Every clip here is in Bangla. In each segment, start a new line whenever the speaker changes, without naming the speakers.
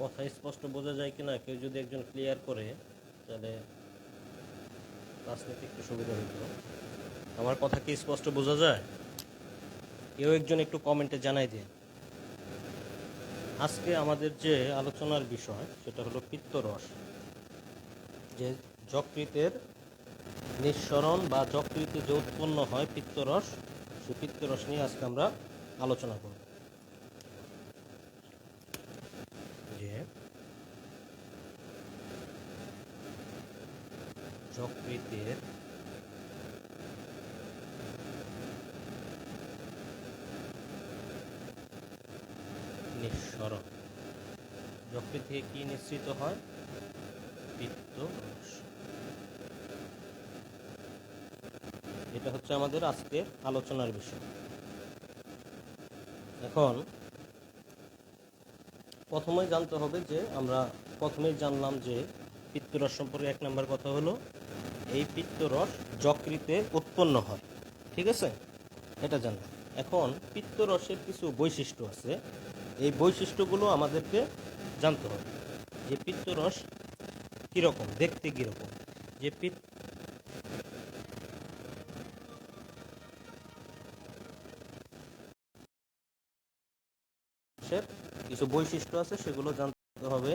কথা স্পষ্ট বোঝা যায় কিনা কেউ যদি একজন ক্লিয়ার করে তাহলে ক্লাস নিতে একটু সুবিধা হতো। আমার কথা কি স্পষ্ট বোঝা যায়? কেউ একজন একটু কমেন্টে জানাই দিন। আজকে আমাদের যে আলোচনার বিষয় সেটা হলো পিত্তরস, যে যকৃতের নিঃসরণ বা যকৃতে যে উৎপন্ন হয় পিত্তরস, সেই পিত্তরস নিয়ে আজকে আমরা আলোচনা করব। যে যকৃতের নিঃসরণ, যকৃত থেকে কি নিঃসৃত হয়? পিত্তরস। এটা হচ্ছে আমাদের আজকের আলোচনার বিষয়। এখন প্রথমেই জানতে হবে যে আমরা প্রথমেই জানলাম যে পিত্তরস সম্পর্কে এক নম্বর কথা হলো এই পিত্তরস যকৃতে উৎপন্ন হয়, ঠিক আছে, এটা জানলাম। এখন পিত্তরসের কিছু বৈশিষ্ট্য আছে, এই বৈশিষ্ট্যগুলো আমাদেরকে জানতে হবে যে পিত্তরস কীরকম, দেখতে কীরকম, যে পিত্তরসের কিছু বৈশিষ্ট্য আছে সেগুলো জানতে হবে।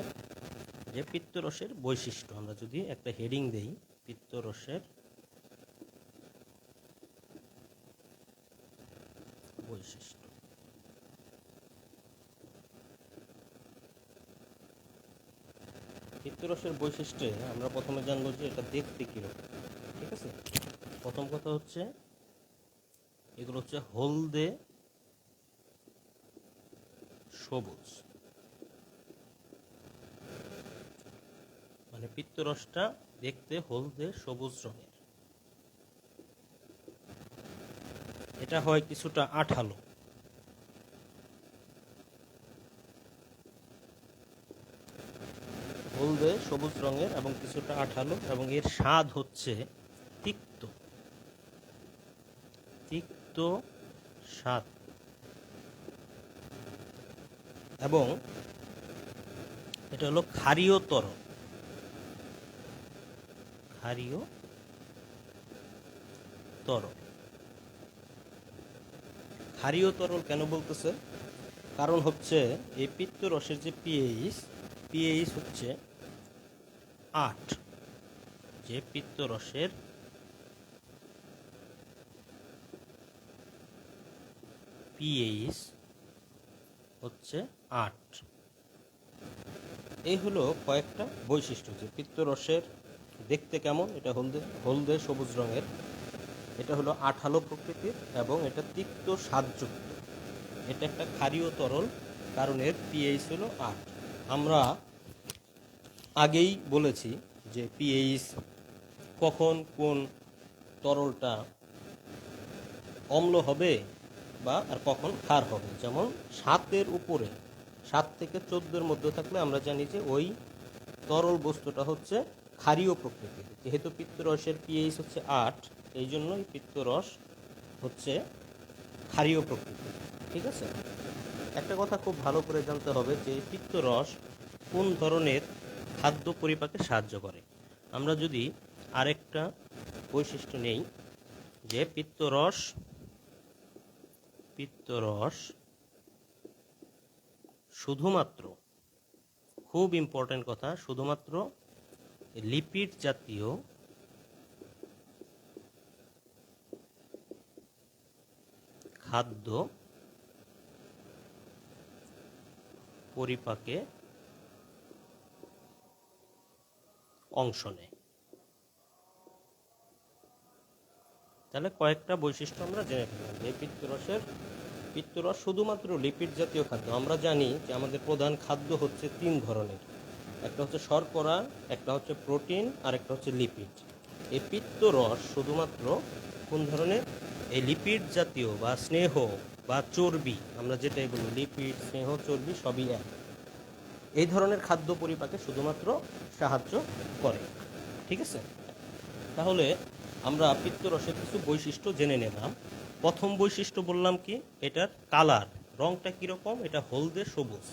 যে পিত্তরসের বৈশিষ্ট্য, আমরা যদি একটা হেডিং দেই পিত্তরসের বৈশিষ্ট্য, পিত্তরসের বৈশিষ্ট্যে আমরা প্রথমে জানবো যে এটা দেখতে কীরকম, ঠিক আছে। প্রথম কথা হচ্ছে এগুলো হচ্ছে হলদে সবুজ, মানে পিত্তরসটা দেখতে হলদে সবুজ রঙের। এটা হয় কিছুটা আঠালো, হলদে সবুজ রঙের এবং কিছুটা আঠালো, এবং এর স্বাদ হচ্ছে তিক্ত, তিক্ত স্বাদ, এবং এটা হলো ক্ষারীয় তরল, ক্ষারীয় তরল। ক্ষারীয় তরল কেন বলতেছে? কারণ হচ্ছে এই পিত্তরসের যে পিএইচ হচ্ছে 8, যে পিত্তরসের পিএইচ হচ্ছে 8। এই হলো কয়েকটা বৈশিষ্ট্য, যে পিত্তরসের দেখতে কেমন, এটা হলদে সবুজ রঙের, এটা হলো আঠালো প্রকৃতির, এবং এটা তিক্ত স্বাদযুক্ত, এটা একটা ক্ষারীয় তরল, কারণ এর পিএইচ হলো 8। আমরা আগেই বলেছি যে পিএইচ কখন কোন তরলটা অম্ল হবে বা আর কখন ক্ষার হবে। যেমন 7-এর উপরে, 7 থেকে 14-এর মধ্যে থাকলে আমরা জানি যে ওই তরল বস্তুটা হচ্ছে ক্ষারীয় প্রকৃতির। যেহেতু পিত্তরসের পিএইচ হচ্ছে 8, এই জন্যই পিত্তরস হচ্ছে ক্ষারীয় প্রকৃতির, ঠিক আছে। একটা কথা খুব ভালো করে জানতে হবে যে পিত্তরস কোন ধরনের খাদ্য পরিপাকে সাহায্য করে। আমরা যদি আরেকটা বৈশিষ্ট্য নেই, যে পিত্তরস শুধুমাত্র, খুব ইম্পর্টেন্ট কথা, শুধুমাত্র লিপিড জাতীয় খাদ্য পরিপাকে অংশ নেয়। তাহলে কয়েকটা বৈশিষ্ট্য আমরা জেনে ফেললাম। এই পিত্তরস শুধুমাত্র লিপিড জাতীয় খাদ্য। আমরা জানি যে আমাদের প্রধান খাদ্য হচ্ছে 3 ধরনের, একটা হচ্ছে শর্করা, একটা হচ্ছে প্রোটিন, আর একটা হচ্ছে লিপিড। এই পিত্তরস শুধুমাত্র কোন ধরনের? এই লিপিড জাতীয় বা স্নেহ বা চর্বি, আমরা যেটাই বলি লিপিড, স্নেহ, চর্বি সবই এক, এই ধরনের খাদ্য পরিপাকে শুধুমাত্র সাহায্য করে, ঠিক আছে। তাহলে আমরা পিত্তরসের কিছু বৈশিষ্ট্য জেনে নিলাম। প্রথম বৈশিষ্ট্য বললাম কি, এটার কালার, রংটা কীরকম, এটা হলদে সবুজ।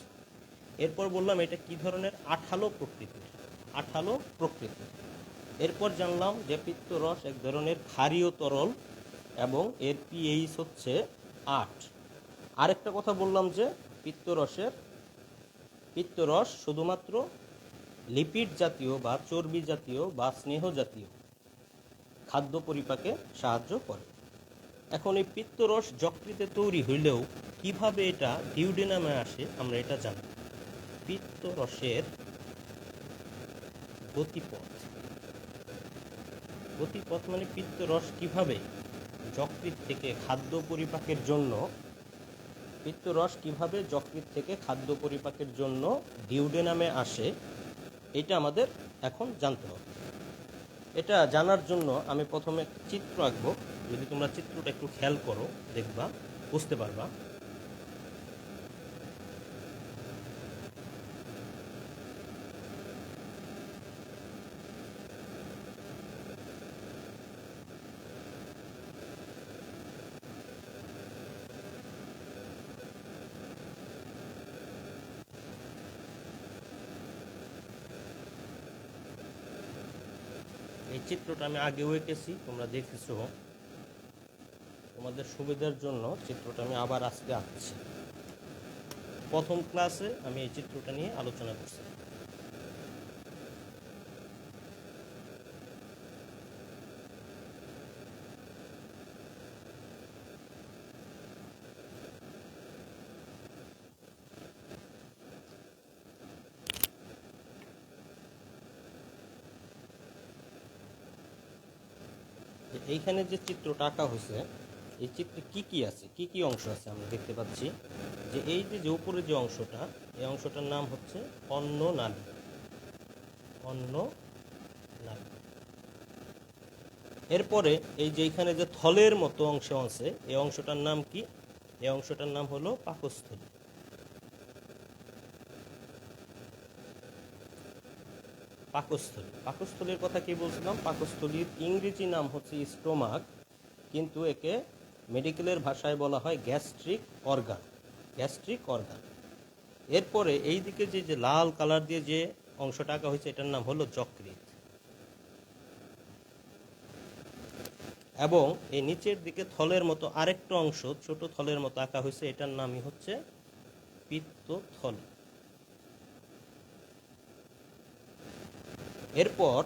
এরপর বললাম এটা কি ধরনের, আঠালো প্রকৃতির, আঠালো প্রকৃতির। এরপর জানলাম যে পিত্তরস এক ধরনের ক্ষারীয় তরল এবং এর পিএইচ হচ্ছে 8। আরেকটা কথা বললাম যে পিত্তরস শুধুমাত্র লিপিড জাতীয় বা চর্বি জাতীয় বা স্নেহ জাতীয় খাদ্য পরিপাকে সাহায্য করে। এখন এই পিত্তরস যকৃতে তৈরি হইলেও কিভাবে এটা ডিউডেনামে আসে আমরা এটা জানি। পিত্তরসের গতিপথ, গতিপথ মানে পিত্তরস কিভাবে যকৃৎ থেকে খাদ্য পরিপাকের জন্য, পিত্তরস কিভাবে যকৃৎ থেকে খাদ্য পরিপাকের জন্য ডিউডেনামে আসে, এটা আমাদের এখন জানতে হবে। এটা জানার জন্য আমি প্রথমে একটা চিত্র আঁকবো। যদি তোমরা চিত্রটা একটু খেয়াল করো দেখবা, বুঝতে পারবা। এই চিত্রটা আমি আগেও এঁকেছি, তোমরা দেখেছো। তোমাদের সুবিধার জন্য চিত্রটা আমি আবার আজকে আঁকছি। প্রথম ক্লাসে আমি এই চিত্রটা নিয়ে আলোচনা করছি। এইখানে যে চিত্রটা আঁকা হয়েছে, এই চিত্রে কি কি আছে, কি কি অংশ আছে আমরা দেখতে পাচ্ছি। যে এই যে উপরে যে অংশটা, এই অংশটার নাম হচ্ছে অন্ন নালী, অন্ন নালী। এরপরে এই যে এখানে যে থলের মতো অংশ আছে, এই অংশটার নাম কি, এই অংশটার নাম হলো পাকস্থলী। পাকস্থলী, পাকস্থলীর কথা কি বলছিলাম, পাকস্থলীর ইংরেজি নাম হচ্ছে স্টোমাক, কিন্তু একে মেডিকেলের ভাষায় বলা হয় গ্যাস্ট্রিক অর্গান, গ্যাস্ট্রিক অর্গান। এরপরে এই দিকে যে লাল কালার দিয়ে যে অংশটা আঁকা হয়েছে এটার নাম হলো যকৃৎ, এবং এই নিচের দিকে থলের মতো আরেকটা অংশ ছোট থলের মতো আঁকা হয়েছে, এটার নামই হচ্ছে পিত্তথল। এরপর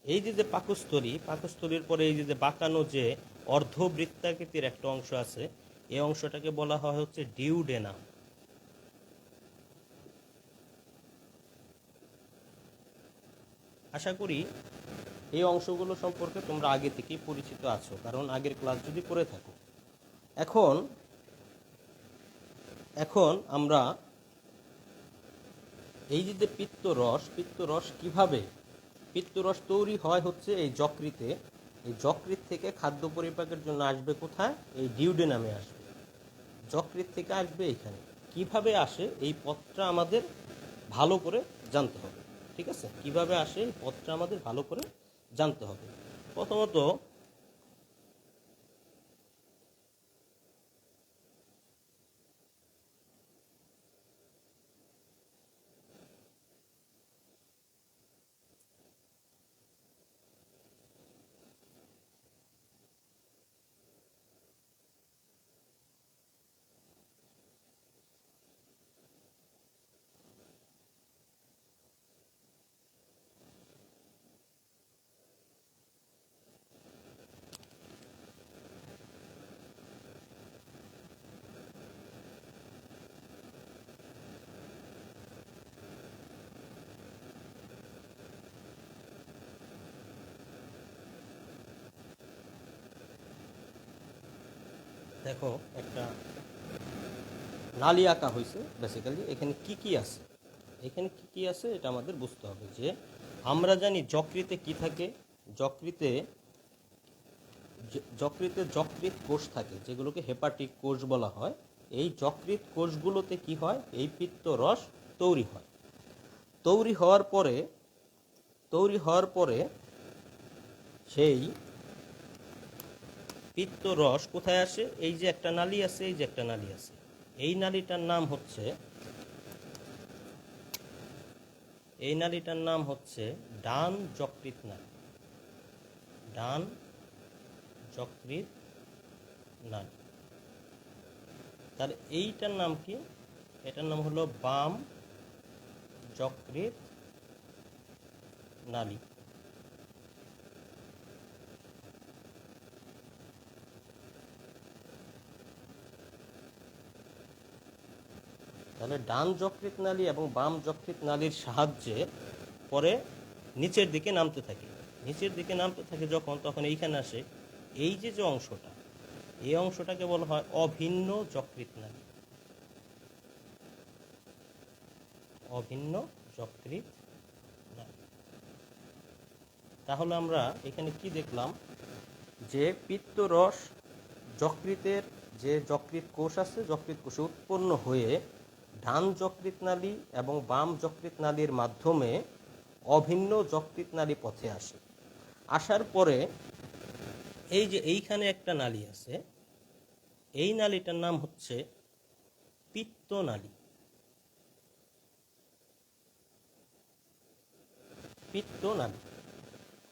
এই যে পাকস্থলী, পাকস্থলীর পরে এই যে বাঁকানো যে অর্ধবৃত্তাকৃতির একটা অংশ আছে, এই অংশটাকে বলা হয় হচ্ছে ডিউডেনাম। আশা করি এই অংশগুলো সম্পর্কে তোমরা আগে থেকেই পরিচিত আছো, কারণ আগের ক্লাস যদি করে থাকো। এখন আমরা এই যে পিত্তরস, পিত্তরস কিভাবে, পিত্তরস তৈরি হয় হচ্ছে এই যকৃতে, এই যকৃৎ থেকে খাদ্য পরিপাকের জন্য আসবে কোথায়, এই ডিউডেনামে আসবে, যকৃৎ থেকে আসবে এখানে। কিভাবে আসে এই পথটা আমাদের ভালো করে জানতে হবে, ঠিক আছে? কিভাবে আসে এই পথটা আমাদের ভালো করে জানতে হবে। প্রথমত দেখো একটা নালী আঁকা হয়েছে, বেসিক্যালি এখানে কি কি আছে, এখানে কি কি আছে এটা আমাদের বুঝতে হবে। যে আমরা জানি যকৃতে কি থাকে, যকৃতে যকৃৎ কোষ থাকে, যেগুলোকে হেপাটিক কোষ বলা হয়। এই যকৃৎ কোষগুলোতে কি হয়, এই পিত্তরস তৈরি হয়। তৈরি হওয়ার পরে সেই পিত্তরস কোথায় আসে, এই যে একটা নালী আছে, এই যে একটা নালী আছে, এই নালীটার নাম হচ্ছে এই নালীটার নাম হচ্ছে ডান যকৃৎ নালী। ডান যকৃৎ নালী। তাহলে এইটার নাম কি? এটার নাম হলো বাম যকৃৎ নালী। তাহলে ডান যকৃৎ নালী এবং বাম যকৃৎ নালীর সাহায্যে পরে নিচের দিকে নামতে থাকে। নিচের দিকে নামতে থাকে যখন, তখন এইখানে আসে এই যে অংশটা, এই অংশটাকে বলা হয় অভিন্ন যকৃৎ নালী। অভিন্ন যকৃৎ নালী। তাহলে আমরা এখানে কি দেখলাম? যে পিত্তরস যকৃতের যে যকৃৎ কোষ আছে, যকৃৎ কোষে উৎপন্ন হয়ে ডান যকৃৎ নালী এবং বাম যকৃৎ নালীর মাধ্যমে অভিন্ন যকৃৎ নালী পথে আসে। আসার পরে এই যে এইখানে একটা নালী আছে, এই নালীটার নাম হচ্ছে পিত্তনালী। পিত্তনালী।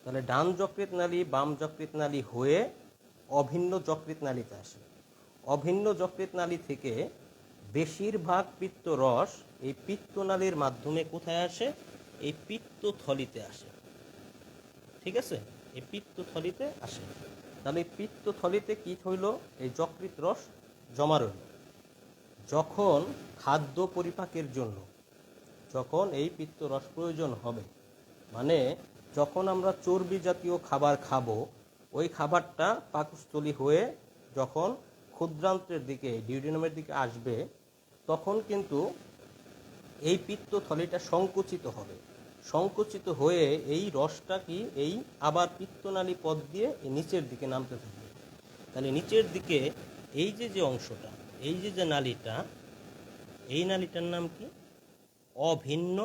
তাহলে ডান যকৃৎ নালী বাম যকৃৎ নালী হয়ে অভিন্ন যকৃৎ নালীতে আসে। অভিন্ন যকৃৎ নালী থেকে বেশিরভাগ পিত্তরস এই পিত্তনালীর মাধ্যমে কোথায় আসে? এই পিত্তথলিতে আসে। ঠিক আছে, এই পিত্তথলিতে আসে। তাহলে এই পিত্তথলিতে কি হইল? এই যকৃৎ রস জমা রইল। যখন খাদ্য পরিপাকের জন্য, যখন এই পিত্তরস প্রয়োজন হবে, মানে যখন আমরা চর্বি জাতীয় খাবার খাবো, ওই খাবারটা পাকস্থলী হয়ে যখন ক্ষুদ্রান্ত্রের দিকে, ডিউডিনামের দিকে আসবে, তখন কিন্তু এই পিত্তথলিটা সংকুচিত হবে। সংকুচিত হয়ে এই রসটা কি এই আবার পিত্তনালী পথ দিয়ে নিচের দিকে নামতে থাকবে। তাহলে নিচের দিকে এই যে অংশটা, এই যে নালীটা, এই নালীটার নাম কি? অভিন্ন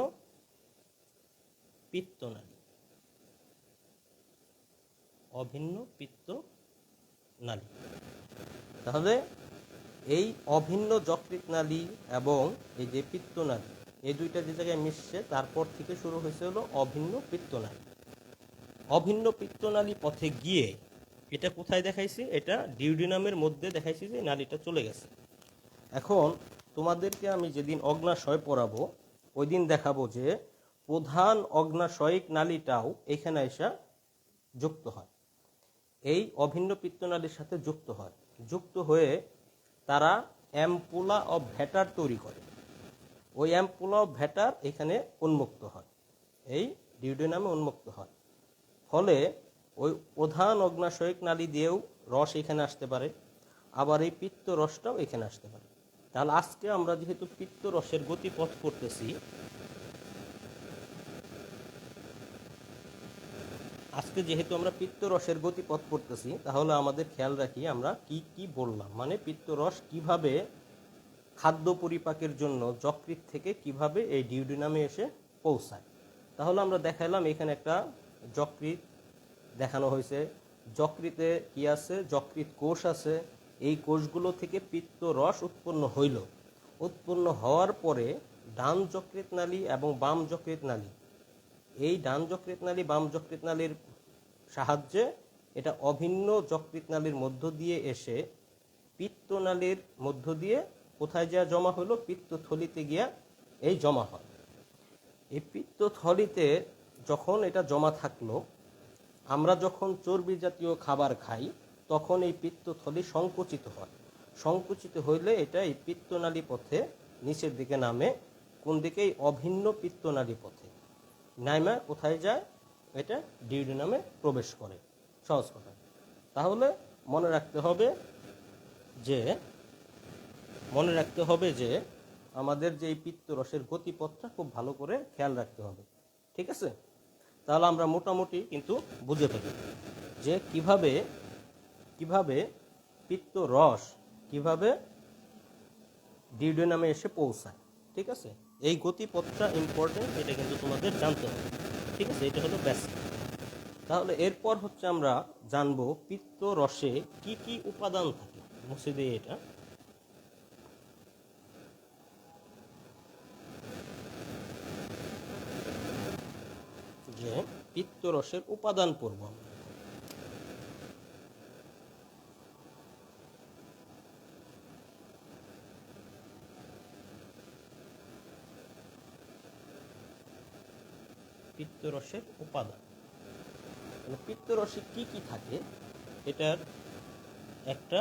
পিত্তনালী। অভিন্ন পিত্তনালী। তাহলে এই অভিন্ন যকৃৎ নালী এবং এই যে পিত্তনালী, এই দুইটা যে জায়গায় মিশছে, তারপর থেকে শুরু হয়েছে হলো অভিন্ন পিত্তনালী। অভিন্ন পিত্তনালী পথে গিয়ে এটা কোথায় দেখাইছি? এটা ডিউডিনামের মধ্যে দেখাইছি যে নালীটা চলে গেছে। এখন তোমাদেরকে আমি যেদিন অগ্নাশয় পড়াবো, ওই দিন দেখাবো যে প্রধান অগ্নাশয়িক নালীটাও এখানে এসে যুক্ত হয়, এই অভিন্ন পিত্তনালীর সাথে যুক্ত হয়। যুক্ত হয়ে তারা অ্যাম্পুলা অফ ভ্যাটার তৈরি করে। ওই অ্যাম্পুলা অফ ভ্যাটার এখানে উন্মুক্ত হয়, এই ডিউডেনামে উন্মুক্ত হয়। ফলে ওই প্রধান অগ্নাশয়িক নালী দিয়েও রস এখানে আসতে পারে, আবার এই পিত্ত রসটাও এখানে আসতে পারে। তাহলে আজকে আমরা যেহেতু পিত্ত রসের গতিপথ করতেছি, আমরা পিত্ত রসের গতিপথ করতেছি, তাহলে আমাদের খেয়াল রাখি আমরা কি কি বললাম। মানে পিত্ত রস কিভাবে খাদ্য পরিপাকের জন্য যকৃৎ থেকে কিভাবে এই ডিউডিনামে এসে পৌঁছায়। তাহলে আমরা দেখাইলাম এখানে একটা যকৃৎ দেখানো হয়েছে। যকৃতে কি আছে? যকৃৎ কোষ আছে। এই কোষগুলো থেকে পিত্ত রস উৎপন্ন হইল। উৎপন্ন হওয়ার পরে ডান যকৃৎ নালী এবং বাম যকৃৎ নালী, এই ডান যকৃৎ নালী বাম যকৃৎ নালীর সাহায্যে এটা অভিন্ন যকৃৎ নালীর মধ্য দিয়ে এসে পিত্তনালীর মধ্য দিয়ে কোথায় যা জমা হলো? পিত্তথলিতে গিয়া এই জমা হয়। এই পিত্তথলিতে যখন এটা জমা থাকলো, আমরা যখন চর্বি জাতীয় খাবার খাই, তখন এই পিত্তথলি সংকুচিত হয়। সংকুচিত হইলে এটা এই পিত্তনালী পথে নিচের দিকে নামে। কোন দিকে? এই অভিন্ন পিত্তনালী পথে নাইমা কোথায় যায়? এটা ডিউডিনামে প্রবেশ করে। সহজ কথা। তাহলে মনে রাখতে হবে যে আমাদের যে এই পিত্তরসের গতিপথটা খুব ভালো করে খেয়াল রাখতে হবে। ঠিক আছে? তাহলে আমরা মোটামুটি কিন্তু বুঝে থাকি যে কিভাবে পিত্তরস কিভাবে ডিউডিনামে এসে পৌঁছায়। ঠিক আছে? এই গতিপথটা ইম্পর্টেন্ট, এটা কিন্তু তোমাদের জানতে হবে। ঠিক আছে? এটা হলো বেসিক। তাহলে এরপর হচ্ছে আমরা জানবো পিত্তরসে কি কি উপাদান থাকে। মুছে দিয়ে এটা যে পিত্তরসের উপাদান পড়ব আমরা। পিত্তরসের উপাদান, পিত্তরসে কি কি থাকে এটার একটা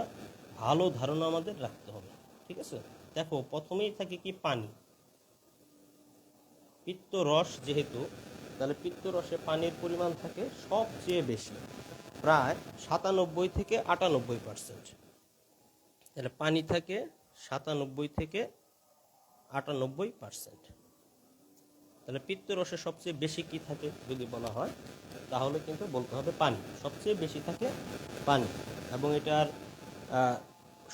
ভালো ধারণা আমাদের রাখতে হবে। ঠিক আছে, দেখো প্রথমেই থাকে কি পানি। পিত্তরস যেহেতু, তাহলে পিত্তরসে পানির পরিমাণ থাকে সবচেয়ে বেশি, প্রায় 97 থেকে 98%। তাহলে পানি থাকে 97 থেকে 98%। তাহলে পিত্তরসে সবচেয়ে বেশি কি থাকে যদি বলা হয়, তাহলে কিন্তু বলতে হবে পানি। সবচেয়ে বেশি থাকে পানি, এবং এটার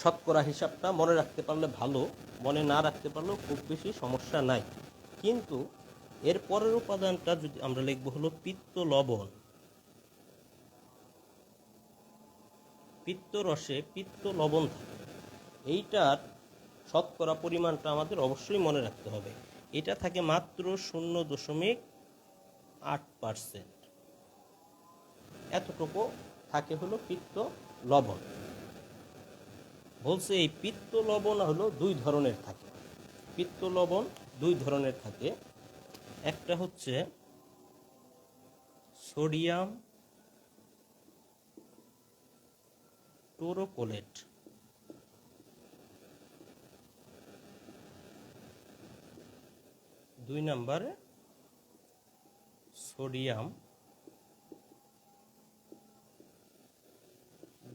শতকরা হিসাবটা মনে রাখতে পারলে ভালো, মনে না রাখতে পারলেও খুব বেশি সমস্যা নাই। কিন্তু এর পরের উপাদানটা যদি আমরা লিখবো হলো পিত্ত লবণ। পিত্তরসে পিত্ত লবণ থাকে, এইটার শতকরা পরিমাণটা আমাদের অবশ্যই মনে রাখতে হবে। এটা থাকে মাত্র 0.8%। এতটুকু থাকে হলো পিত্ত লবণ। বলছে এই পিত্ত লবণ হলো দুই ধরনের থাকে। পিত্ত লবণ দুই ধরনের থাকে, একটা হচ্ছে সোডিয়াম টোরোকোলেট, দুই নম্বরে সোডিয়াম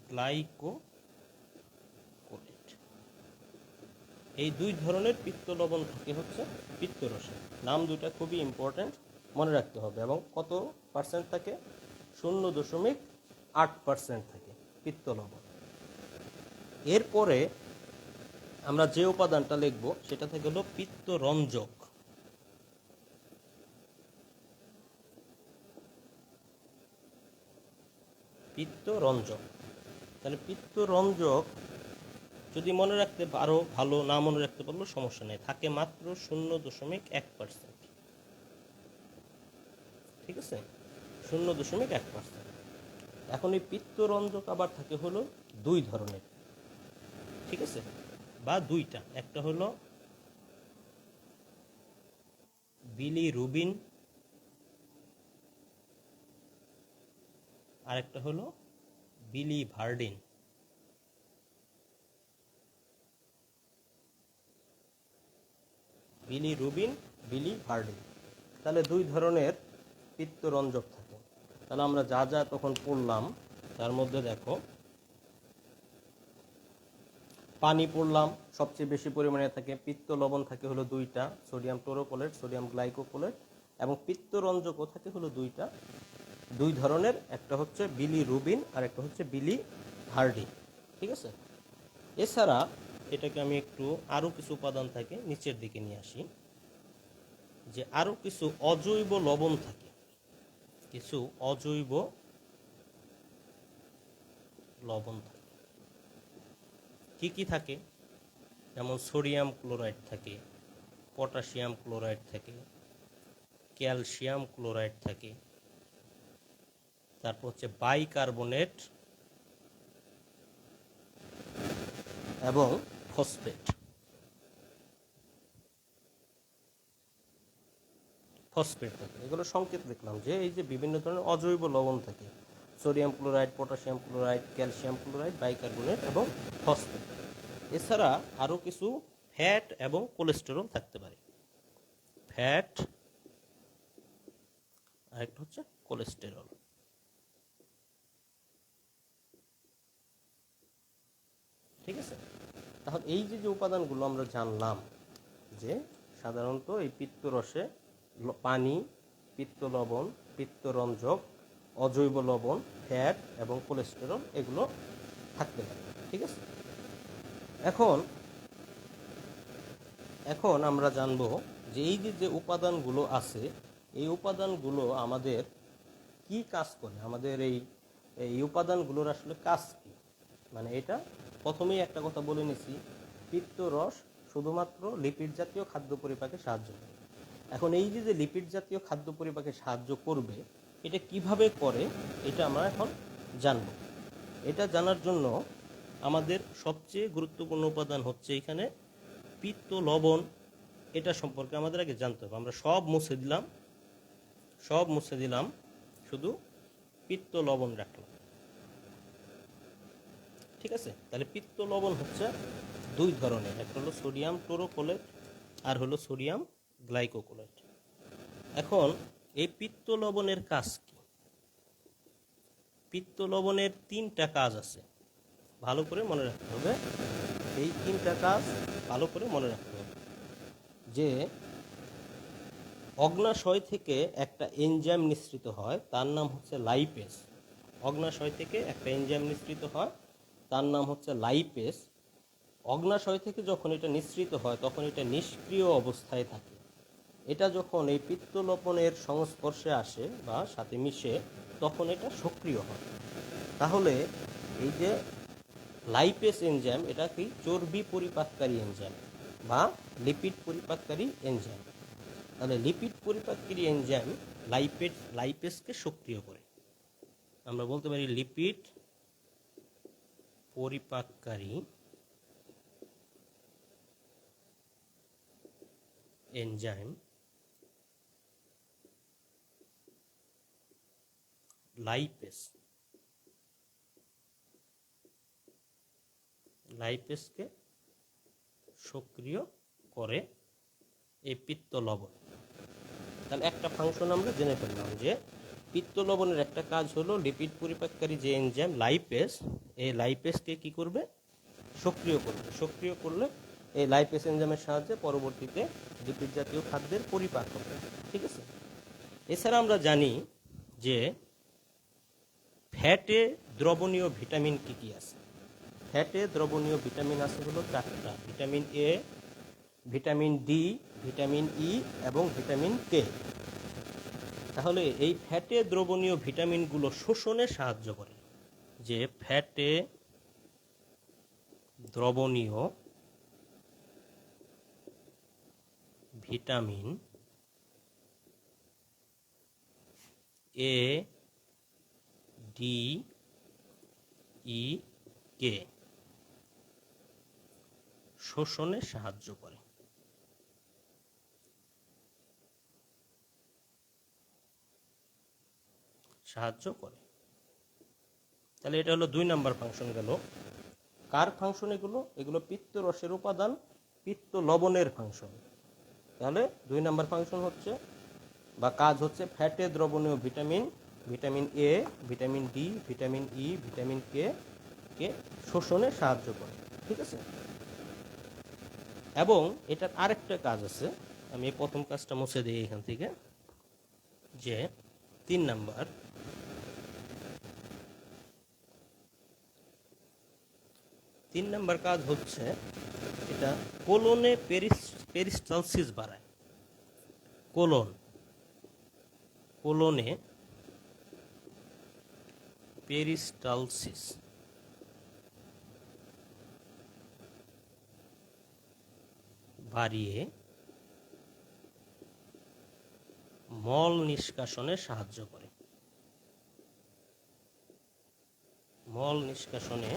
গ্লাইকোকোলেট। এই দুই ধরনের পিত্ত লবণ থাকে হচ্ছে পিত্তরসে। নাম দুটা খুবই ইম্পর্ট্যান্ট, মনে রাখতে হবে। এবং কত পার্সেন্ট থাকে? 0.8% থাকে পিত্ত লবণ। এরপরে আমরা যে উপাদানটা লিখব সেটা থেকে হলো পিত্তরঞ্জক। পিত্তরঞ্জক, তাহলে পিত্তরঞ্জক যদি মনে রাখতে পারো ভালো, না মনে রাখতে পারলেও সমস্যা নেই, থাকে মাত্র 0.1%। ঠিক আছে, 0.1%। এখন এই পিত্তরঞ্জক আবার থাকে হলো দুই ধরনের। ঠিক আছে, বা দুইটা, একটা হলো বিলিরুবিন, আর একটা হলো বিলিভার্ডিন। বিলিরুবিন, বিলিভার্ডিন, তাহলে দুই ধরনের পিত্তরঞ্জক থাকে। তাহলে আমরা যা যা তখন পড়লাম তার মধ্যে দেখো, পানি পড়লাম সবচেয়ে বেশি পরিমাণে থাকে, পিত্ত লবণ থাকে হলো দুইটা, সোডিয়াম টোরোকোলেট, সোডিয়াম গ্লাইকোকোলেট, এবং পিত্তরঞ্জকও থাকে হলো দুইটা, দুই ধরনের, একটা হচ্ছে বিলিরুবিন আর একটা হচ্ছে বিলিভার্ডিন। ঠিক আছে, এছাড়া এটাকে আমি একটু আরও কিছু উপাদান থাকে নিচের দিকে নিয়ে আসি, যে আরও কিছু অজৈব লবণ থাকে, কিছু অজৈব লবণ থাকে। কি কি থাকে? যেমন সোডিয়াম ক্লোরাইড থাকে, পটাশিয়াম ক্লোরাইড থাকে, ক্যালসিয়াম ক্লোরাইড থাকে, তারপর হচ্ছে বাইকার্বনেট এবং ফসফেট। ফসফেট থাকে, এগুলো সংকেত দেখলাম যে এই যে বিভিন্ন ধরনের অজৈব লবণ থাকে, sodium chloride, potassium chloride, calcium chloride, bicarbonate এবং ফসফেট। এছাড়া আরও কিছু ফ্যাট এবং কোলেস্টেরল থাকতে পারে। ফ্যাট আর একটা হচ্ছে কোলেস্টেরল। ঠিক আছে, তাহলে এই যে যে উপাদানগুলো আমরা জানলাম, যে সাধারণত এই পিত্তরসে পানি, পিত্ত লবণ, পিত্তরঞ্জক, অজৈব লবণ, ফ্যাট এবং কোলেস্টেরল এগুলো থাকতে পারে। ঠিক আছে, এখন এখন আমরা জানব যে এই যে উপাদানগুলো আছে, এই উপাদানগুলো আমাদের কি কাজ করে, আমাদের এই উপাদানগুলোর আসলে কাজ কি। মানে এটা প্রথমেই একটা কথা বলে নিছি, পিত্তরস শুধুমাত্র লিপিড জাতীয় খাদ্য পরিপাকে সাহায্য করে। এখন এই যে লিপিড জাতীয় খাদ্য পরিপাকে সাহায্য করবে, এটা কিভাবে করে এটা আমরা এখন জানব। এটা জানার জন্য আমাদের সবচেয়ে গুরুত্বপূর্ণ উপাদান হচ্ছে এখানে পিত্ত লবণ। এটা সম্পর্কে আমাদের আগে জানতে হবে। আমরা সব মুছে দিলাম, শুধু পিত্ত লবণ রাখলাম। ঠিক আছে, তাহলে পিত্ত লবণ হচ্ছে দুই ধরনের, একটা হলো সোডিয়াম টোরোকোলেট আর হলো সোডিয়াম গ্লাইকোকোলেট। এখন এই পিত্ত লবণের কাজ কি? পিত্ত লবণের তিনটা কাজ আছে, ভালো করে মনে রাখতে হবে। এই তিনটা কাজ ভালো করে মনে রাখতে হবে। যে অগ্নাশয় থেকে একটা এনজাইম নিঃসৃত হয়, তার নাম হচ্ছে লাইপেজ। অগ্নাশয় থেকে একটা এনজাইম নিঃসৃত হয়, তার নাম হচ্ছে লাইপেজ। অগ্নাশয় থেকে যখন এটা নিঃসৃত হয় তখন এটা নিষ্ক্রিয় অবস্থায় থাকে। এটা যখন এই পিত্ত লবণের সংস্পর্শে আসে বা সাথে মিশে তখন এটা সক্রিয় হয়। তাহলে এই যে লাইপেজ এনজাইম, এটা কি চর্বি পরিপাককারী এনজাইম বা লিপিড পরিপাককারী এনজাইম। তাহলে লিপিড পরিপাককারী এনজাইম লাইপেজকে সক্রিয় করে। আমরা বলতে পারি লিপিড পরিপাককারী এনজাইম লাইপেজকে সক্রিয় করে এই পিত্ত লবণ। তাহলে একটা ফাংশন আমরা জেনে ফেললাম যে পিত্ত লবণের একটা কাজ হলো লিপিড পরিপাককারী যে এনজাইম লাইপেজ, এই লাইপেজকে কি করবে? সক্রিয় করবে। সক্রিয় করলে এই লাইপেজ এনজাইমের সাহায্যে পরবর্তীতে লিপিড জাতীয় খাদ্যের পরিপাক হবে। ঠিক আছে, এছাড়া আমরা জানি যে ফ্যাটে দ্রবণীয় ভিটামিন কি কি আছে। ফ্যাটে দ্রবণীয় ভিটামিন আছে হলো 4টা: vitamin A, vitamin D, vitamin E এবং ভিটামিন কে। তাহলে এই ফ্যাটে দ্রবণীয় ভিটামিনগুলো শোষণে সাহায্য করে। যে ফ্যাটে দ্রবণীয় ভিটামিন এ, ডি, ই, কে শোষণে সাহায্য করে। তাহলে এটা হলো 2 নাম্বার ফাংশন গেল। কার ফাংশন এগুলো? এগুলো পিত্ত রসের উপাদান, পিত্ত লবণের ফাংশন। তাহলে 2 নাম্বার ফাংশন হচ্ছে বা কাজ হচ্ছে ফ্যাটে দ্রবণীয় vitamin A, vitamin D, vitamin E, vitamin K শোষণে সাহায্য করে। ঠিক আছে, এবং এটার আরেকটা কাজ আছে। আমি এই প্রথম কাজটা মুছে দিই এখান থেকে। যে 3 নাম্বার কাজ হচ্ছে এটা কোলনে পেরিস্টালসিস বাড়ায়। কোলনে পেরিস্টালসিস বাড়িয়ে মল নিষ্কাশনে সাহায্য করে। মল নিষ্কাশনে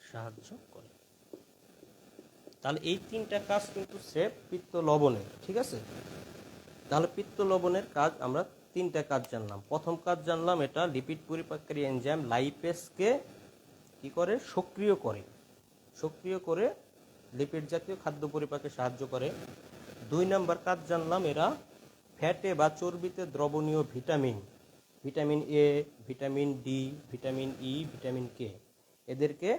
সাহায্য করে। তাহলে এই 3টা কাজ কিন্তু সেফ পিত্ত লবণের। ঠিক আছে, তাহলে পিত্ত লবণের কাজ আমরা 3টা কাজ জানলাম। প্রথম কাজ জানলাম এটা লিপিড পরিপাককারী এনজাইম লাইপেজকে কি করে? সক্রিয় করে লিপিড জাতীয় খাদ্য পরিপাকে সাহায্য করে। 2 নাম্বার কাজ জানলাম এরা ফ্যাটে বা চর্বিতে দ্রবণীয় vitamin A, vitamin D, vitamin E, vitamin K এদেরকে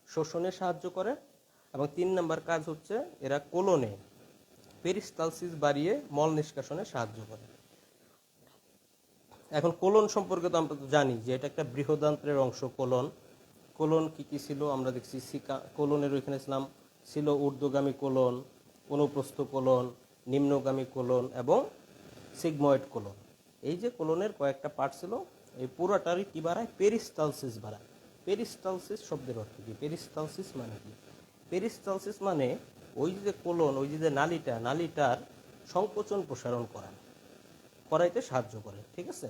শোষণে সাহায্য করে। এবং 3 নাম্বার কাজ হচ্ছে এরা কোলনে পেরিস্টালসিস বাড়িয়ে মল নিষ্কাশনে সাহায্য করে। এখন কোলন সম্পর্কে তো আমরা জানি যে এটা একটা বৃহদান্ত্রের অংশ। কোলন কি ছিল আমরা দেখছি। কোলনের ওইখানে ছিল ঊর্ধ্বগামী কোলন, অনুপ্রস্থ কোলন, নিম্নগামী কোলন এবং সিগময়েড কোলন। এই যে কোলনের কয়েকটা পার্ট ছিল, এই পুরাটারই কি বাড়ায়, পেরিস্টালসিস বাড়ায়। পেরিস্টালসিস শব্দের অর্থ কি? পেরিস্টালসিস মানে কি? পেরিস্টালসিস মানে ওই যে কোলন, ওই যে নালীটার সংকোচন প্রসারণ করাইতে সাহায্য করে। ঠিক আছে,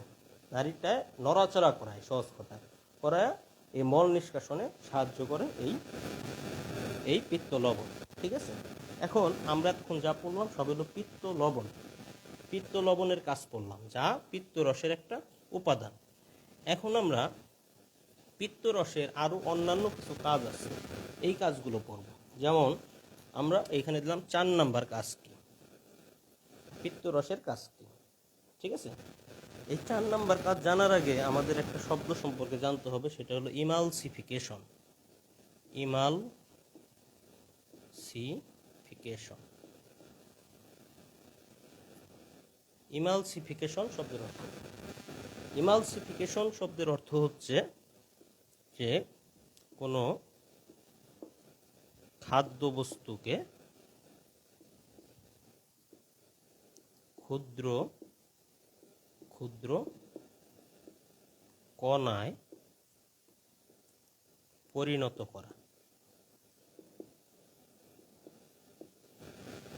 নারীটায় নড়াচড়া করায়, সহজ কথা করায় এই মল নিষ্কাশনে সাহায্য করে এই পিত্ত লবণ। ঠিক আছে, এখন আমরা এখন যা পড়লাম সব হলো পিত্ত লবণ। পিত্ত লবণের কাজ পড়লাম, যা পিত্ত রসের একটা উপাদান। এখন আমরা পিত্ত রসের আরো অন্যান্য কিছু কাজ আছে, এই কাজগুলো পড়ব। যেমন আমরা এইখানে দিলাম 4 নাম্বার কাজ কি, পিত্ত রসের কাজ কি। ঠিক আছে, এই 4 নাম্বার কাজ জানার আগে আমাদের একটা শব্দ সম্পর্কে জানতে হবে, সেটা হলো ইমালসিফিকেশন। ইমালসিফিকেশন ইমালসিফিকেশন শব্দের অর্থ, ইমালসিফিকেশন শব্দের অর্থ হচ্ছে যে কোনো খাদ্যবস্তুকে ক্ষুদ্র ক্ষুদ্র কণায় পরিণত করা,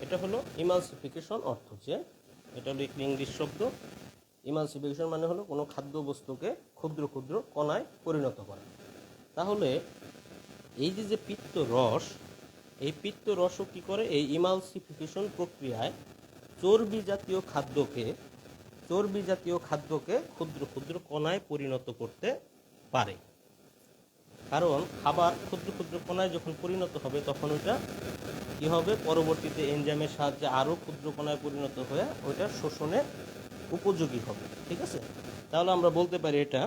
এটা হলো ইমালসিফিকেশন অর্থ। যে এটা হলো একটি ইংলিশ শব্দ। ইমালসিফিকেশন মানে হলো কোনো খাদ্যবস্তুকে ক্ষুদ্র ক্ষুদ্র কণায় পরিণত করা। তাহলে এই যে পিত্ত রস, এই পিত্ত রসও কি করে, এই ইমালসিফিকেশন প্রক্রিয়ায় চর্বি জাতীয় খাদ্যকে ক্ষুদ্র ক্ষুদ্র কণায় পরিণত করতে পারে। কারণ খাবার ক্ষুদ্র ক্ষুদ্র কণায় যখন পরিণত হবে তখন ওইটা কি হবে, পরবর্তীতে এনজাইমের সাহায্যে আরো ক্ষুদ্র কণায় পরিণত হয়ে ওইটা শোষণে উপযোগী হবে। ঠিক আছে, তাহলে আমরা বলতে পারি এটা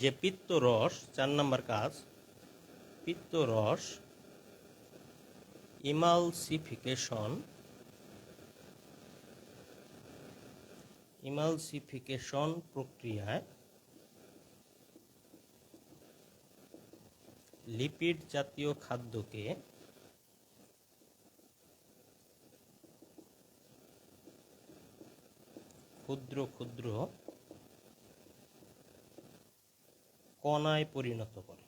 যে পিত্ত রস, 4 নাম্বার কাজ, পিত্ত রস ইমালসিফিকেশন প্রক্রিয়ায় লিপিড জাতীয় খাদ্যকে ক্ষুদ্র ক্ষুদ্র কণায় পরিণত করে।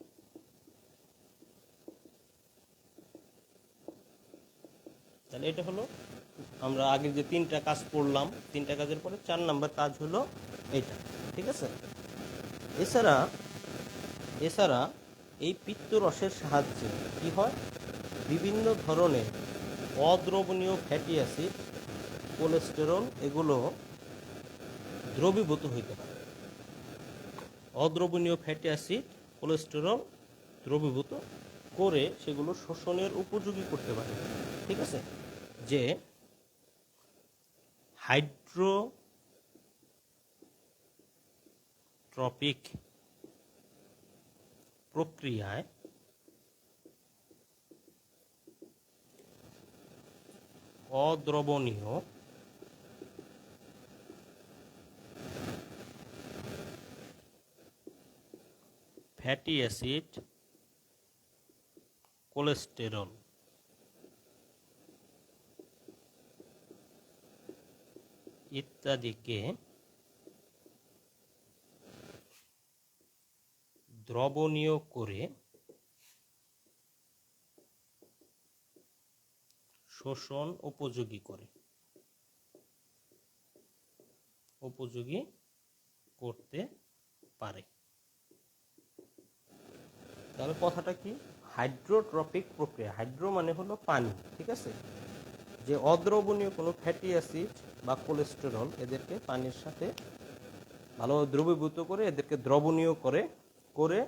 তাহলে এটা হলো আমরা আগে যে 3টা কাজ পড়লাম, 3টা কাজের পরে 4 নাম্বার কাজ হলো এইটা। ঠিক আছে, এছাড়া এই পিত্ত রসের সাহায্যে কি হয়, বিভিন্ন ধরনের অদ্রবণীয় ফ্যাটি অ্যাসিড, কোলেস্টেরল এগুলো দ্রবীভূত হইতে পারে। অদ্রবণীয় ফ্যাটি অ্যাসিড, কোলেস্টেরল দ্রবীভূত করে সেগুলো শোষণের উপযোগী করতে পারে। ঠিক আছে, যে হাইড্রোট্রপিক প্রক্রিয়ায় অদ্রবণীয় ফ্যাটি অ্যাসিড, কোলেস্টেরল ইত্যাদিকে দ্রবণীয় করে শোষণ উপযোগী করতে পারে। তাহলে কথাটা কি, হাইড্রোট্রপিক প্রক্রিয়া, হাইড্রো মানে হলো পানি। ঠিক আছে, যে অদ্রবণীয় কোনো ফ্যাটি অ্যাসিড বা কোলেস্টেরল এদেরকে পানির সাথে ভালোভাবে দ্রবীভূত করে এদেরকে দ্রবণীয় করে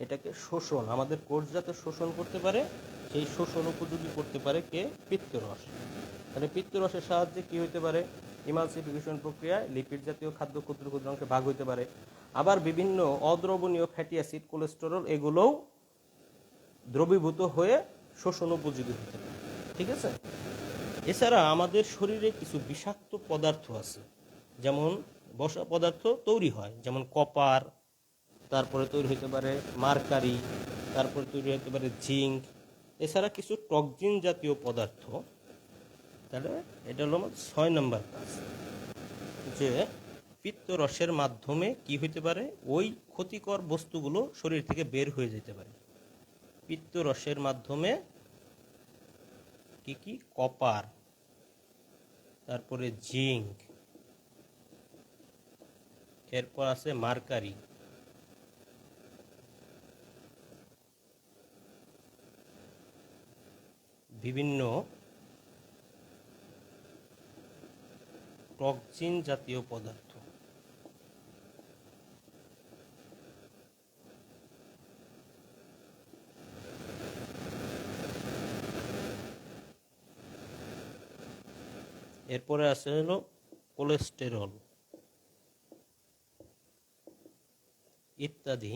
এটাকে শোষণ, আমাদের কোষ যাতে শোষণ করতে পারে সেই শোষণ উপযোগী করতে পারে কে, পিত্ত রস। তাহলে পিত্ত রসের সাহায্যে কি হইতে পারে, ইমালসিফিকেশন প্রক্রিয়ায় লিপিড জাতীয় খাদ্য ক্ষুদ্র ক্ষুদ্র অংশে ভাগ হইতে পারে। আবার বিভিন্ন অদ্রবণীয় ফ্যাটি অ্যাসিড, কোলেস্টেরল এগুলোও দ্রবীভূত হয়ে শোষণ উপযোগী হতে পারে। ঠিক আছে, এছাড়া আমাদের শরীরে কিছু বিষাক্ত পদার্থ আছে, যেমন বসা পদার্থ তৈরি হয়, যেমন কপার, তারপরে তৈরি হতে পারে মার্কারি, তারপরে তৈরি হতে পারে জিঙ্ক, এছাড়া কিছু টক্সিন জাতীয় পদার্থ। তাহলে এটা হলো আমার 6 নাম্বার কাজ, যে পিত্তরসের মাধ্যমে কি হইতে পারে, ওই ক্ষতিকর বস্তুগুলো শরীর থেকে বের হয়ে যেতে পারে। পিত্তরসের মাধ্যমে কি কি, কপার, তারপরে জিঙ্ক, এরপর আছে মার্কারি, বিভিন্ন টক্সিন জাতীয় পদার্থ। এরপরে আছে হলো কোলেস্টেরল ইত্যাদি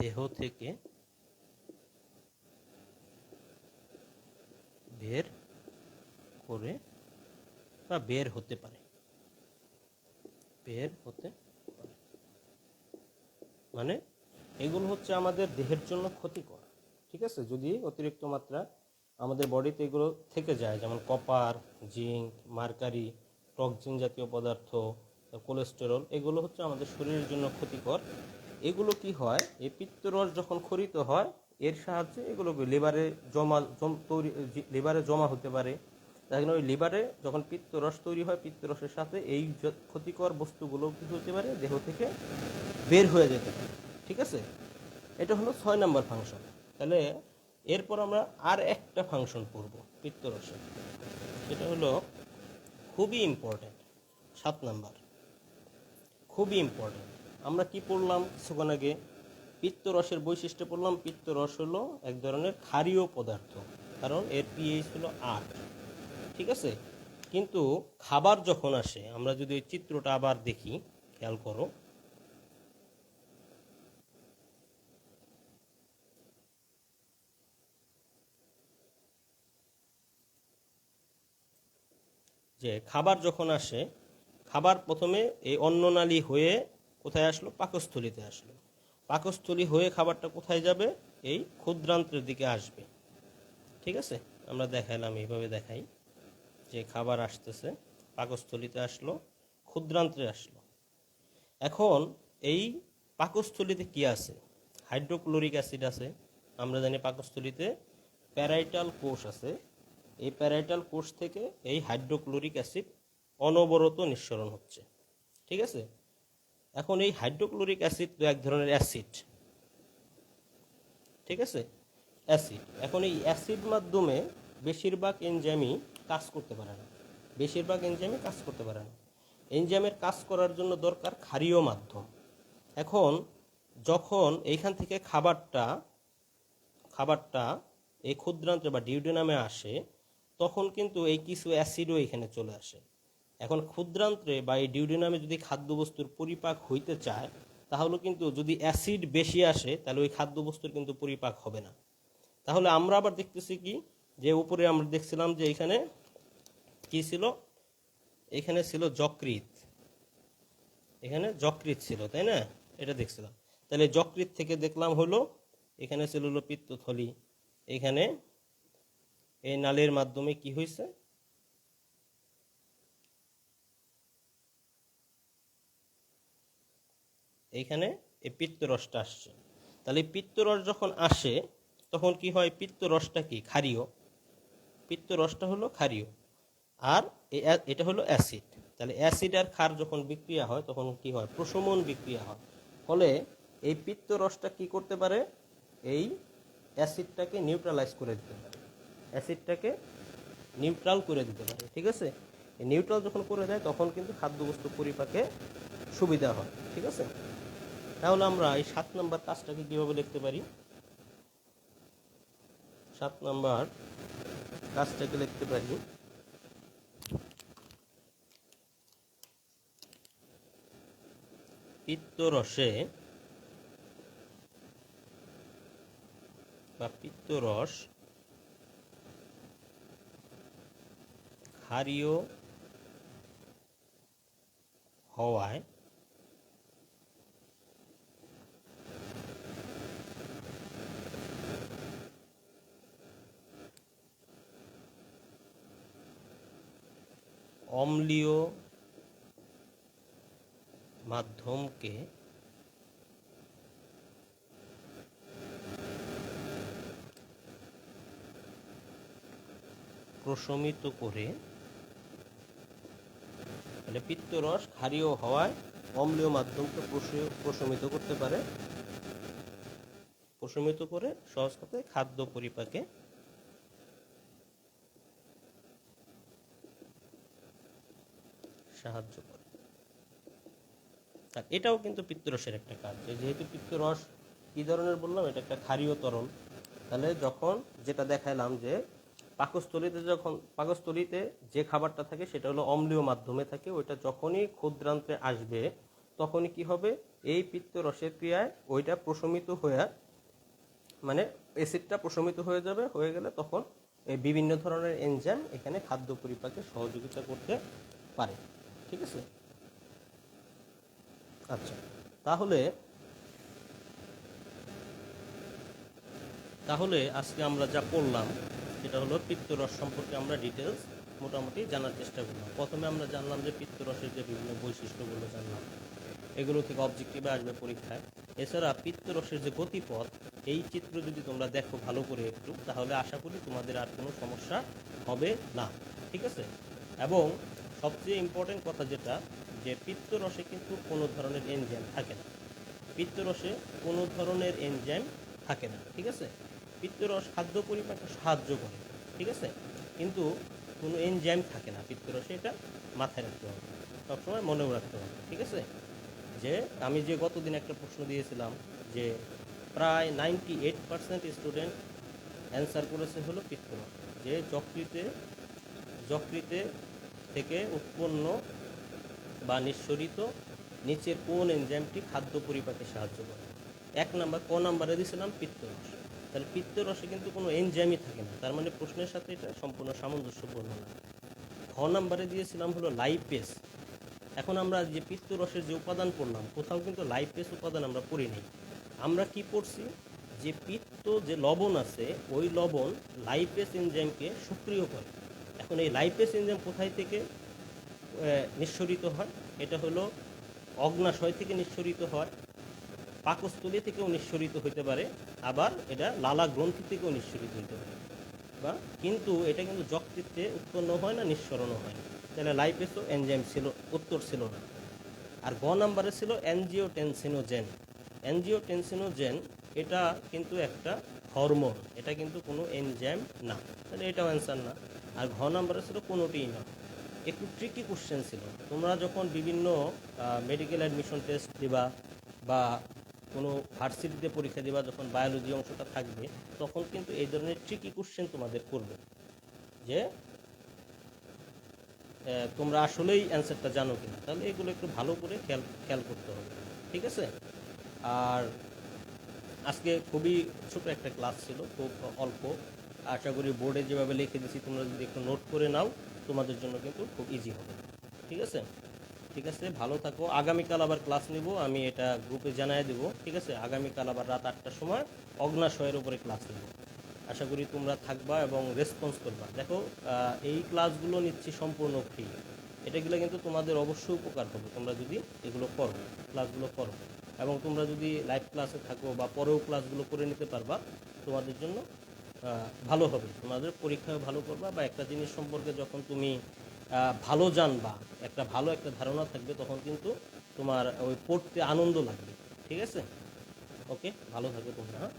দেহ থেকে বের করে বা বের হতে পারে, মানে এগুলো হচ্ছে আমাদের দেহের জন্য ক্ষতিকর। ঠিক আছে, যদি অতিরিক্ত মাত্রা আমাদের বডিতে এগুলো থেকে যায়, যেমন কপার, জিঙ্ক, মার্কারি, টক্সিন জাতীয় পদার্থ, কোলেস্টেরল, এগুলো হচ্ছে আমাদের শরীরের জন্য ক্ষতিকর। এগুলো কি হয়, এই পিত্তরস যখন ক্ষরিত হয় এর সাহায্যে এগুলো লিভারে জমা হতে পারে। তাই ওই লিভারে যখন পিত্তরস তৈরি হয়, পিত্তরসের সাথে এই ক্ষতিকর বস্তুগুলো কি হতে পারে, দেহ থেকে বের হয়ে যেতে পারে। ঠিক আছে, এটা হলো 6 নম্বর ফাংশন। তাহলে এরপর আমরা আর একটা ফাংশন পড়ব পিত্তরসের, সেটা হলো খুবই ইম্পর্টেন্ট, 7 নাম্বার, খুবই ইম্পর্টেন্ট। আমরা কি পড়লাম কিছুক্ষণ আগে, পিত্তরসের বৈশিষ্ট্য পড়লাম। পিত্তরস হলো এক ধরনের ক্ষারীয় পদার্থ, কারণ এর পিএইচ হলো 8। ঠিক আছে, কিন্তু খাবার যখন আসে, আমরা যদি ওই চিত্রটা আবার দেখি, খেয়াল করো, যে খাবার যখন আসে, খাবার প্রথমে এই অন্ননালী হয়ে কোথায় আসলো, পাকস্থলীতে আসলো। পাকস্থলী হয়ে খাবারটা কোথায় যাবে, এই ক্ষুদ্রান্ত্রের দিকে আসবে। ঠিক আছে, আমরা দেখাইলাম, এইভাবে দেখাই যে খাবার আসতেছে, পাকস্থলীতে আসলো, ক্ষুদ্রান্ত্রে আসলো। এখন এই পাকস্থলীতে কি আছে, হাইড্রোক্লোরিক অ্যাসিড আছে। আমরা জানি পাকস্থলীতে প্যারাইটাল কোষ আছে, এই প্যারাইটাল কোষ থেকে এই হাইড্রোক্লোরিক অ্যাসিড অনবরত নিঃসরণ হচ্ছে। ঠিক আছে, এখন এই হাইড্রোক্লোরিক অ্যাসিড তো এক ধরনের অ্যাসিড। ঠিক আছে, অ্যাসিড। এখন এই অ্যাসিড মাধ্যমে বেশিরভাগ এনজাইমই কাজ করতে পারে না, এনজাইমের কাজ করার জন্য দরকার ক্ষারীয় মাধ্যম। এখন যখন এইখান থেকে খাবারটা এই ক্ষুদ্রান্ত্রে বা ডিউডেনামে আসে, তখন কিন্তু এই কিছু অ্যাসিডও এখানে চলে আসে। এখন ক্ষুদ্রান্ত্রে বা এই ডিউডেনামে যদি খাদ্যবস্তুর পরিপাক হইতে চায়, তাহলে কিন্তু যদি অ্যাসিড বেশি আসে, তাহলে ওই খাদ্যবস্তুর কিন্তু পরিপাক হবে না। তাহলে আমরা আবার দেখতেছি কি, যে উপরে আমরা দেখছিলাম যে এখানে কি ছিল, এখানে ছিল যকৃৎ ছিল, তাই না, এটা দেখছিলাম। তাহলে যকৃৎ থেকে দেখলাম হলো এখানে ছিল হলো পিত্তথলি, এখানে এই নালীর মাধ্যমে কি হয়েছে, এইখানে এই পিত্তরসটা আসছে। তাহলে পিত্তরস যখন আসে তখন কি হয়, পিত্তরসটা কি ক্ষারীয়, পিত্তরসটা হলো ক্ষারীয়, আর এটা হলো অ্যাসিড। তাহলে অ্যাসিড আর ক্ষার যখন বিক্রিয়া হয় তখন কি হয়, প্রশমন বিক্রিয়া হয়। ফলে এই পিত্তরসটা কি করতে পারে, এই অ্যাসিডটাকে নিউট্রালাইজ করে দিতে পারে, নিউট্রাল করে দিতে পারে। ঠিক আছে, এই নিউট্রাল যখন করে দেয় তখন কিন্তু খাদ্যবস্তু পরিপাকে সুবিধা হয়। ঠিক আছে, তাহলে আমরা এই 7 নম্বর কাজটাকে কিভাবে লিখতে পারি, 7 নম্বর কাজটাকে লিখতে পারি, পিত্তরসে বা পিত্তরস ক্ষারীয় হওয়ায় অম্লীয় মাধ্যমকে প্রশমিত করে, তাহলে পিত্তরস ক্ষারীয় হওয়ায় অম্লীয় মাধ্যমকে প্রশমিত করতে পারে, প্রশমিত করে সহজ কথায় খাদ্য পরিপাকে সাহায্য করে। আর এটাও কিন্তু পিত্তরসের একটা কাজ, যেহেতু পিত্তরস কি ধরনের বললাম, এটা একটা ক্ষারীয় তরল। তাহলে যখন যেটা দেখাইলাম যে পাকস্থলীতে যে খাবারটা থাকে সেটা হলো অম্লীয় মাধ্যমে থাকে, ওইটা যখনই ক্ষুদ্রান্তে আসবে তখনই কি হবে, এই পিত্তরসের ক্রিয়ায় ওইটা প্রশমিত হয়ে, মানে অ্যাসিডটা প্রশমিত হয়ে যাবে, হয়ে গেলে তখন এই বিভিন্ন ধরনের এনজাইম এখানে খাদ্য পরিপাকে সহযোগিতা করতে পারে। ঠিক আছে? আচ্ছা, তাহলে আজকে আমরা যা পড়লাম সেটা হলো পিত্তরস সম্পর্কে আমরা ডিটেলস মোটামুটি জানার চেষ্টা করলাম। প্রথমে আমরা জানলাম যে পিত্তরসের যে বিভিন্ন বৈশিষ্ট্যগুলো জানলাম, এগুলো থেকে অবজেক্টিভে আসবে পরীক্ষায়। এছাড়া পিত্তরসের যে গতিপথ, এই চিত্র যদি তোমরা দেখো ভালো করে একটু, তাহলে আশা করি তোমাদের আর কোনো সমস্যা হবে না। ঠিক আছে? এবং সবচেয়ে ইম্পর্টেন্ট কথা যেটা, যে পিত্তরসে কিন্তু কোনো ধরনের এনজাইম থাকে না। পিত্তরসে কোনো ধরনের এনজাইম থাকে না। ঠিক আছে? পিত্তরস খাদ্য পরিপাকে সাহায্য করে, ঠিক আছে, কিন্তু কোনো এনজাইম থাকে না পিত্তরসে, এটা মাথায় রাখতে হবে, সবসময় মনেও রাখতে হবে। ঠিক আছে? যে আমি যে গতদিন একটা প্রশ্ন দিয়েছিলাম যে প্রায় 98% স্টুডেন্ট অ্যান্সার করেছে হলো পিত্তরস, যে যকৃতে থেকে উৎপন্ন বা নিঃসরিত নিচের কোন এনজাইমটি খাদ্য পরিপাকে সাহায্য করে। ক নাম্বারে দিয়েছিলাম পিত্তরস। তাহলে পিত্তরসে কিন্তু কোনো এনজাইমই থাকে না, তার মানে প্রশ্নের সাথে এটা সম্পূর্ণ সামঞ্জস্যপূর্ণ না। খ নাম্বারে দিয়েছিলাম হলো লাইপেস। এখন আমরা যে পিত্তরসের যে উপাদান পড়লাম, কোথাও কিন্তু লাইপেস উপাদান আমরা পড়ি নাই। আমরা কি পড়ছি, যে পিত্ত যে লবণ আছে, ওই লবণ লাইপেস এনজাইমকে সক্রিয় করে। এখন এই লাইপেস এনজাইম কোথায় থেকে নিঃসরিত হয়? এটা হলো অগ্নাশয় থেকে নিঃসরিত হয়, পাকস্থলী থেকেও নিঃসরিত হতে পারে, আবার এটা লালা গ্রন্থি থেকেও নিঃসরিত হতে পারে, কিন্তু এটা কিন্তু যকৃতে উৎপন্ন হয় না, নিঃসরণও হয় না। তাহলে লাইপেসও এনজাইম ছিল, উত্তর ছিল না। আর গ নাম্বারে ছিল অ্যানজিওটেনসিনোজেন। অ্যানজিওটেনসিনোজেন এটা কিন্তু একটা হরমোন, এটা কিন্তু কোনো এনজাইম না, তাহলে এটাও অ্যান্সার না। আর ঘ নাম্বারে ছিল কোনোটিই না। একটু ট্রিকি কোশ্চেন ছিল। তোমরা যখন বিভিন্ন মেডিকেল অ্যাডমিশন টেস্ট দিবা বা কোনো ভার্সিটিতে পরীক্ষা দিবা, যখন বায়োলজি অংশটা থাকবে, তখন কিন্তু এই ধরনের ট্রিকি কোশ্চেন তোমাদের করবে, যে তোমরা আসলেই অ্যান্সারটা জানো কিনা। তাহলে এগুলো একটু ভালো করে খেয়াল করতে হবে। ঠিক আছে? আর আজকে খুবই ছোট একটা ক্লাস ছিল, খুব অল্প। আশা করি বোর্ডে যেভাবে লিখে দিয়েছি তোমরা যদি একটু নোট করে নাও, তোমাদের জন্য কিন্তু খুব ইজি হবে। ঠিক আছে? ঠিক আছে, ভালো থাকো। আগামীকাল আবার ক্লাস নিব, আমি এটা গ্রুপে জানিয়ে দেবো। ঠিক আছে? আগামীকাল আবার রাত 8টার সময় অগ্নাশয়ের উপরে ক্লাস নেব। আশা করি তোমরা থাকবা এবং রেসপন্স করবা। দেখো, এই ক্লাসগুলো নিচ্ছি সম্পূর্ণ ফ্রি। এটাগুলো কিন্তু তোমাদের অবশ্যই উপকার হবে তোমরা যদি এগুলো করো, ক্লাসগুলো করো। এবং তোমরা যদি লাইভ ক্লাসে থাকো বা পরেও ক্লাসগুলো করে নিতে পারবা, তোমাদের জন্য ভালো হবে। তোমাদের পরীক্ষায় ভালো করবা, বা একটা জিনিস সম্পর্কে যখন তুমি ভালো জানবা, একটা ধারণা থাকবে, তখন কিন্তু তোমার ওই পড়তে আনন্দ লাগবে। ঠিক আছে? ওকে, ভালো থাকো তোমরা। হ্যাঁ।